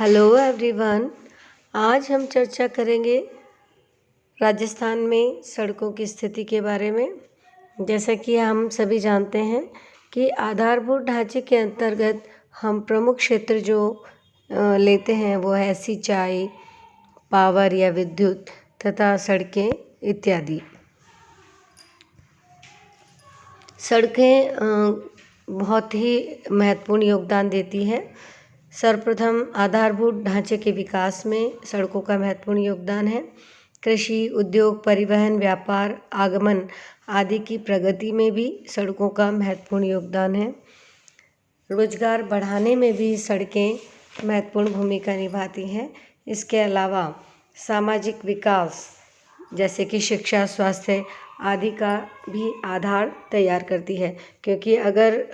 Hello everyone. आज हम चर्चा करेंगे राजस्थान में सड़कों की स्थिति के बारे में। जैसा कि हम सभी जानते हैं कि आधारभूत ढांचे के अंतर्गत हम प्रमुख क्षेत्र जो लेते हैं वो है सिंचाई, पावर या विद्युत तथा सड़कें इत्यादि। सड़कें बहुत ही महत्वपूर्ण योगदान देती हैं। सर्वप्रथम आधारभूत ढांचे के विकास में सड़कों का महत्वपूर्ण योगदान है। कृषि, उद्योग, परिवहन, व्यापार, आगमन आदि की प्रगति में भी सड़कों का महत्वपूर्ण योगदान है। रोजगार बढ़ाने में भी सड़कें महत्वपूर्ण भूमिका निभाती हैं। इसके अलावा सामाजिक विकास जैसे कि शिक्षा, स्वास्थ्य आदि का भी आधार तैयार करती है, क्योंकि अगर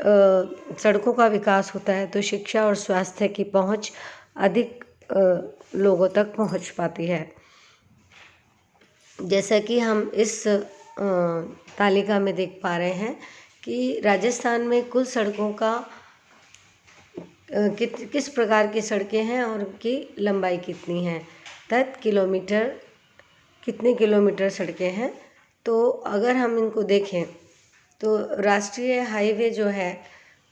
सड़कों का विकास होता है तो शिक्षा और स्वास्थ्य की पहुंच अधिक लोगों तक पहुंच पाती है। जैसा कि हम इस तालिका में देख पा रहे हैं कि राजस्थान में कुल सड़कों का किस प्रकार की सड़कें हैं और उनकी लंबाई कितनी है, कितने किलोमीटर सड़कें हैं। तो अगर हम इनको देखें तो राष्ट्रीय हाईवे जो है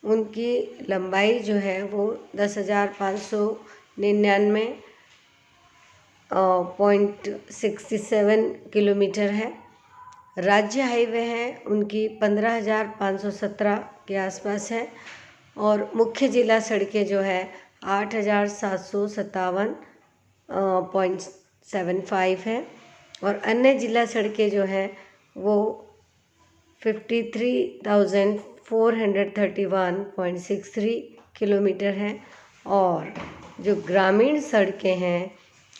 उनकी लंबाई जो है वो 10,599.67 किलोमीटर है। राज्य हाईवे हैं उनकी 15,517 के आसपास है। और मुख्य जिला सड़कें जो है 8,757.75 है। और अन्य जिला सड़कें जो हैं वो 53,431.63 किलोमीटर हैं। और जो ग्रामीण सड़कें हैं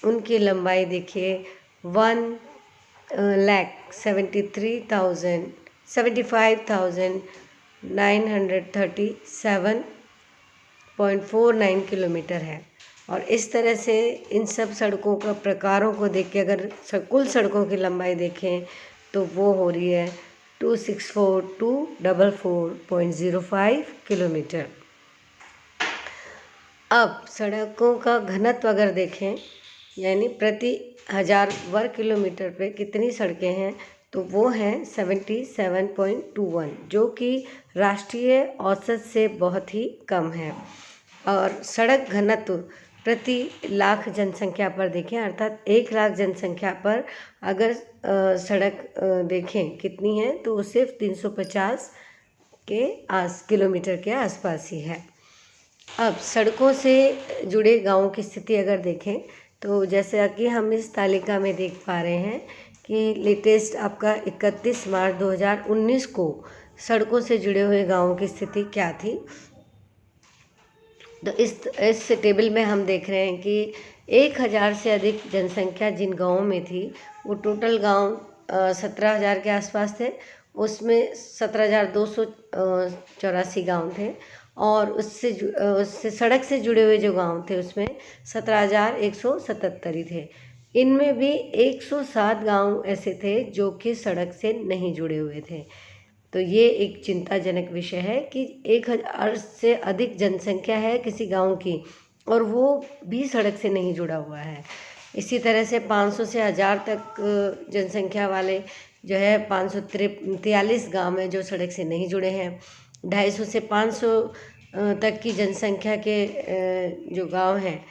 उनकी लंबाई देखिए 1,75,937.49 किलोमीटर है। और इस तरह से इन सब सड़कों का प्रकारों को देख के अगर कुल सड़कों की लंबाई देखें तो वो हो रही है 264,244.05 किलोमीटर। अब सड़कों का घनत्व अगर देखें यानी प्रति 1000 वर्ग किलोमीटर पे कितनी सड़कें हैं तो वो हैं 77.21, जो कि राष्ट्रीय औसत से बहुत ही कम है। और सड़क घनत्व प्रति लाख जनसंख्या पर देखें, अर्थात 1 लाख जनसंख्या पर अगर सड़क देखें कितनी है तो वो सिर्फ 350 किलोमीटर के आसपास ही है। अब सड़कों से जुड़े गांवों की स्थिति अगर देखें तो जैसे कि हम इस तालिका में देख पा रहे हैं कि लेटेस्ट आपका 31 मार्च 2019 को सड़कों से जुड़े हुए गांवों की स्थिति क्या थी। तो इस टेबल में हम देख रहे हैं कि 1000 से अधिक जनसंख्या जिन गाँवों में थी वो टोटल गांव 17,000 के आसपास थे। उसमें 17,284 गांव थे। और उससे सड़क से जुड़े हुए जो गांव थे उसमें 17,177 ही थे। इनमें भी 107 गांव ऐसे थे जो कि सड़क से नहीं जुड़े हुए थे। तो ये एक चिंताजनक विषय है कि 1000 से अधिक जनसंख्या है किसी गांव की और वो भी सड़क से नहीं जुड़ा हुआ है। इसी तरह से 500 से 1000 तक जनसंख्या वाले जो है 543 गांव हैं जो सड़क से नहीं जुड़े हैं। 250 से 500 तक की जनसंख्या के जो गांव हैं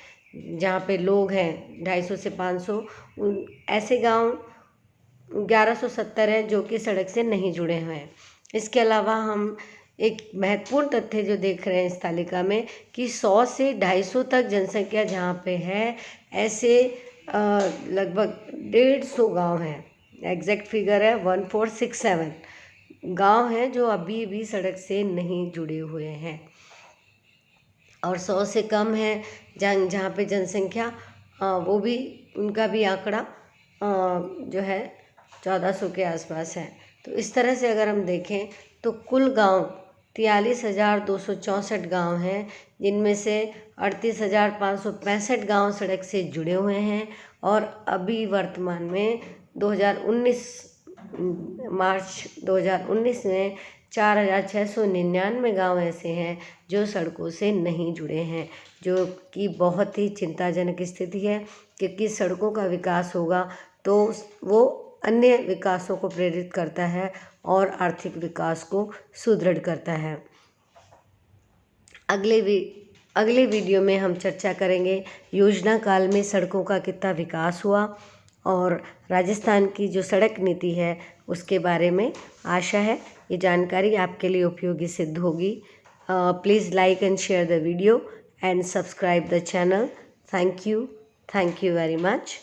जहाँ पे लोग हैं 250 से 500, ऐसे गांव 1170 हैं जो कि सड़क से नहीं जुड़े हुए हैं। इसके अलावा हम एक महत्वपूर्ण तथ्य जो देख रहे हैं इस तालिका में कि 100 से 250 तक जनसंख्या जहाँ पे है ऐसे लगभग 150 गांव हैं। एग्जैक्ट फिगर है 1467 गांव हैं जो अभी भी सड़क से नहीं जुड़े हुए हैं। और 100 से कम है जहाँ पे जनसंख्या वो भी उनका भी आंकड़ा जो है 1400 के आसपास है। तो इस तरह से अगर हम देखें तो कुल गांव 43,264 गांव हैं, जिनमें से 38,565 गांव सड़क से जुड़े हुए हैं। और अभी वर्तमान में मार्च 2019 में 4,699 गांव ऐसे हैं जो सड़कों से नहीं जुड़े हैं, जो कि बहुत ही चिंताजनक स्थिति है, क्योंकि सड़कों का विकास होगा तो वो अन्य विकासों को प्रेरित करता है और आर्थिक विकास को सुदृढ़ करता है। अगले वीडियो में हम चर्चा करेंगे योजना काल में सड़कों का कितना विकास हुआ और राजस्थान की जो सड़क नीति है उसके बारे में। आशा है ये जानकारी आपके लिए उपयोगी सिद्ध होगी। Please like and share the video and subscribe the channel. Thank you very much.